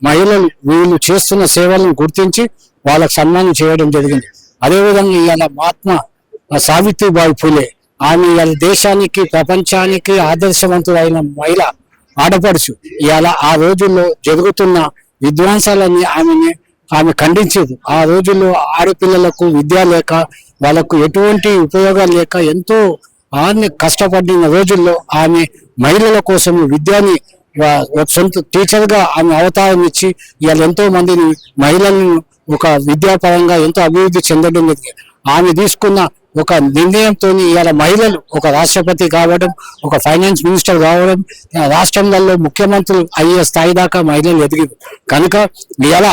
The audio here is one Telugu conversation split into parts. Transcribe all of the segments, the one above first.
మహిళలు వీళ్ళు చేస్తున్న సేవలను గుర్తించి వాళ్ళకు సన్మానం చేయడం జరిగింది. అదేవిధంగా ఇవాళ మహాత్మా సావిత్రిబాయి ఫులే ఆమె ఇవాళ దేశానికి ప్రపంచానికి ఆదర్శవంతులైన మహిళ ఆడపడుచు. ఇవాళ ఆ రోజుల్లో జరుగుతున్న విధ్వంసాలన్నీ ఆమె ఖండించేది. ఆ రోజుల్లో ఆడపిల్లలకు విద్య లేక వాళ్ళకు ఎటువంటి ఉపయోగాలు లేక ఎంతో ఆమె కష్టపడిన రోజుల్లో ఆమె మహిళల కోసం విద్యని సొంత టీచర్ గా ఆమె అవతారం ఇచ్చి ఇవాళ ఎంతో మందిని మహిళలను ఒక విద్యాపరంగా ఎంతో అభివృద్ధి చెందడం జరిగింది. ఆమె తీసుకున్న ఒక నిర్ణయంతో ఇవాళ మహిళలు ఒక రాష్ట్రపతి కావడం, ఒక ఫైనాన్స్ మినిస్టర్ కావడం, రాష్ట్రంలో ముఖ్యమంత్రులు అయ్యే స్థాయి దాకా మహిళలు ఎదిగింది. కనుక ఇవాళ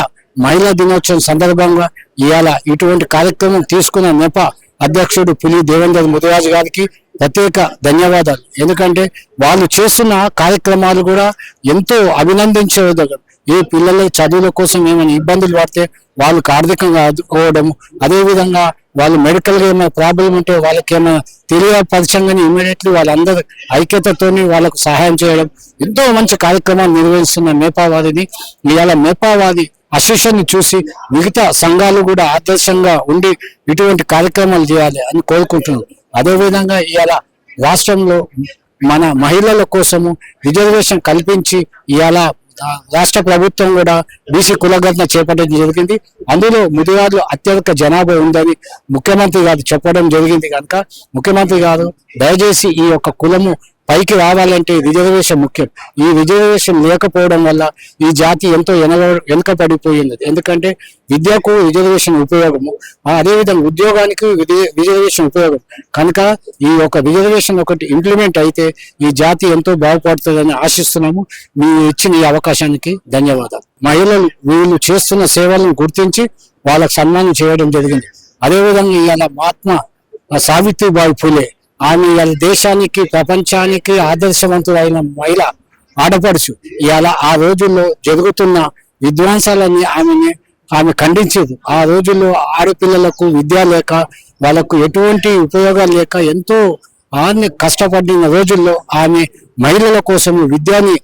మహిళా దినోత్సవం సందర్భంగా ఇవాళ ఇటువంటి కార్యక్రమం తీసుకున్న నెప అధ్యక్షుడు పులి దేవేందర్ ముదిరాజు గారికి ప్రత్యేక ధన్యవాదాలు. ఎందుకంటే వాళ్ళు చేస్తున్న కార్యక్రమాలు కూడా ఎంతో అభినందించదగ్గ. ఈ పిల్లల చదువుల కోసం ఏమైనా ఇబ్బందులు పడితే వాళ్ళకి ఆర్థికంగా ఆదుకోవడం, అదేవిధంగా వాళ్ళు మెడికల్ గా ఏమైనా ప్రాబ్లం ఉంటే వాళ్ళకి ఏమైనా తెలియపరచంగానే ఇమీడియట్లీ వాళ్ళందరూ ఐక్యతతోని వాళ్ళకు సహాయం చేయడం, ఎంతో మంచి కార్యక్రమాలు నిర్వహిస్తున్న మేపావాదిని ఇవాళ మేపావాది అసోసియేషన్ చూసి మిగతా సంఘాలు కూడా ఆదర్శంగా ఉండి ఇటువంటి కార్యక్రమాలు చేయాలి అని కోరుకుంటున్నాం. అదేవిధంగా ఇవాళ రాష్ట్రంలో మన మహిళల కోసము రిజర్వేషన్ కల్పించి ఇవాళ రాష్ట్ర ప్రభుత్వం కూడా బీసీ కులగణన చేపట్టడం జరిగింది. అందులో ముదిరాజులు అత్యధిక జనాభా ఉందని ముఖ్యమంత్రి గారు చెప్పడం జరిగింది. కనుక ముఖ్యమంత్రి గారు దయచేసి ఈ యొక్క కులము పైకి రావాలంటే రిజర్వేషన్ ముఖ్యం. ఈ రిజర్వేషన్ లేకపోవడం వల్ల ఈ జాతి ఎంతో వెనుకబడిపోయింది. ఎందుకంటే విద్యకు రిజర్వేషన్ ఉపయోగము, అదేవిధంగా ఉద్యోగానికి రిజర్వేషన్ ఉపయోగం. కనుక ఈ యొక్క రిజర్వేషన్ ఒకటి ఇంప్లిమెంట్ అయితే ఈ జాతి ఎంతో బాగుపడుతుందని ఆశిస్తున్నాము. మీ ఇచ్చిన ఈ అవకాశానికి ధన్యవాదాలు. మహిళలు వీళ్ళు చేస్తున్న సేవలను గుర్తించి వాళ్ళకు సన్మానం చేయడం జరిగింది. అదేవిధంగా ఇవాళ మహాత్మా సావిత్రిబాయి ఫులే ఆమె ఇవాళ దేశానికి ప్రపంచానికి ఆదర్శవంతులైన మహిళ ఆడపడుచు. ఇవాళ ఆ రోజుల్లో జరుగుతున్న విధ్వంసాలన్నీ ఆమె ఖండించేది. ఆ రోజుల్లో ఆడపిల్లలకు విద్య లేక వాళ్ళకు ఎటువంటి ఉపయోగాలు లేక ఎంతో కష్టపడిన రోజుల్లో ఆమె మహిళల కోసం విద్యని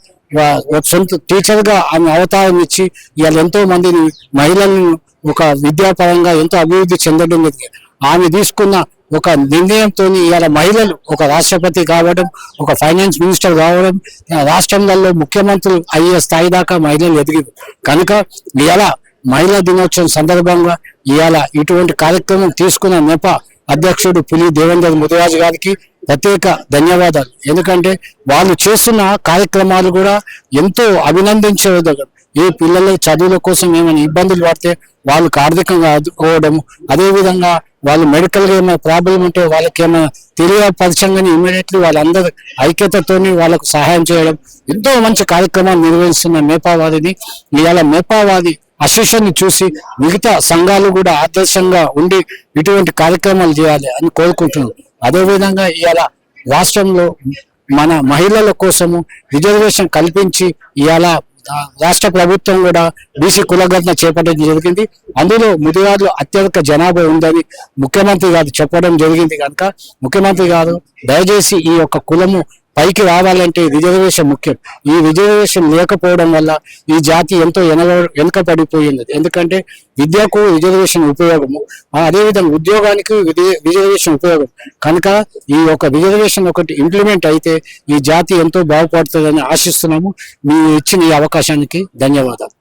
సొంత టీచర్ గా ఆమె అవతారం ఇచ్చి ఇవాళ ఎంతో మందిని మహిళలను ఒక విద్యాపరంగా ఎంతో అభివృద్ధి చెందడం జరిగింది. ఆమె తీసుకున్న ఒక నిర్ణయంతో ఇవాళ మహిళలు ఒక రాష్ట్రపతి కావడం, ఒక ఫైనాన్స్ మినిస్టర్ కావడం, రాష్ట్రంలో ముఖ్యమంత్రులు అయ్యే స్థాయి దాకా మహిళలు ఎదిగింది. కనుక ఇవాళ మహిళా దినోత్సవం సందర్భంగా ఇవాళ ఇటువంటి కార్యక్రమం తీసుకున్న నెప అధ్యక్షుడు పులి దేవేందర్ ముదిరాజు గారికి ప్రత్యేక ధన్యవాదాలు. ఎందుకంటే వాళ్ళు చేస్తున్న కార్యక్రమాలు కూడా ఎంతో అభినందించదగ్గ. ఈ పిల్లల చదువుల కోసం ఏమైనా ఇబ్బందులు పడితే వాళ్ళకి ఆర్థికంగా ఆదుకోవడం, అదేవిధంగా వాళ్ళు మెడికల్ గా ఏమైనా ప్రాబ్లం ఉంటే వాళ్ళకి ఏమైనా తెలియపరచంగానే ఇమీడియట్లీ వాళ్ళందరూ ఐక్యతతోని వాళ్ళకు సహాయం చేయడం, ఎంతో మంచి కార్యక్రమాలు నిర్వహిస్తున్న మేపావాదిని ఇవాళ మేపావాది అసోసియేషన్ చూసి మిగతా సంఘాలు కూడా ఆదర్శంగా ఉండి ఇటువంటి కార్యక్రమాలు చేయాలి అని కోరుకుంటున్నాం. అదేవిధంగా ఇవాళ రాష్ట్రంలో మన మహిళల కోసము రిజర్వేషన్ కల్పించి ఇవాళ రాష్ట్ర ప్రభుత్వం కూడా బీసీ కులగణన చేపట్టడం జరిగింది. అందులో ముదిరాజులు అత్యధిక జనాభా ఉందని ముఖ్యమంత్రి గారు చెప్పడం జరిగింది. కనుక ముఖ్యమంత్రి గారు దయచేసి ఈ యొక్క కులము పైకి రావాలంటే రిజర్వేషన్ ముఖ్యం. ఈ రిజర్వేషన్ లేకపోవడం వల్ల ఈ జాతి ఎంతో వెనుకబడిపోయింది. ఎందుకంటే విద్యకు రిజర్వేషన్ ఉపయోగము, అదేవిధంగా ఉద్యోగానికి రిజర్వేషన్ ఉపయోగం. కనుక ఈ యొక్క రిజర్వేషన్ ఒకటి ఇంప్లిమెంట్ అయితే ఈ జాతి ఎంతో బాగుపడుతుందని ఆశిస్తున్నాము. మీ ఇచ్చిన ఈ అవకాశానికి ధన్యవాదాలు.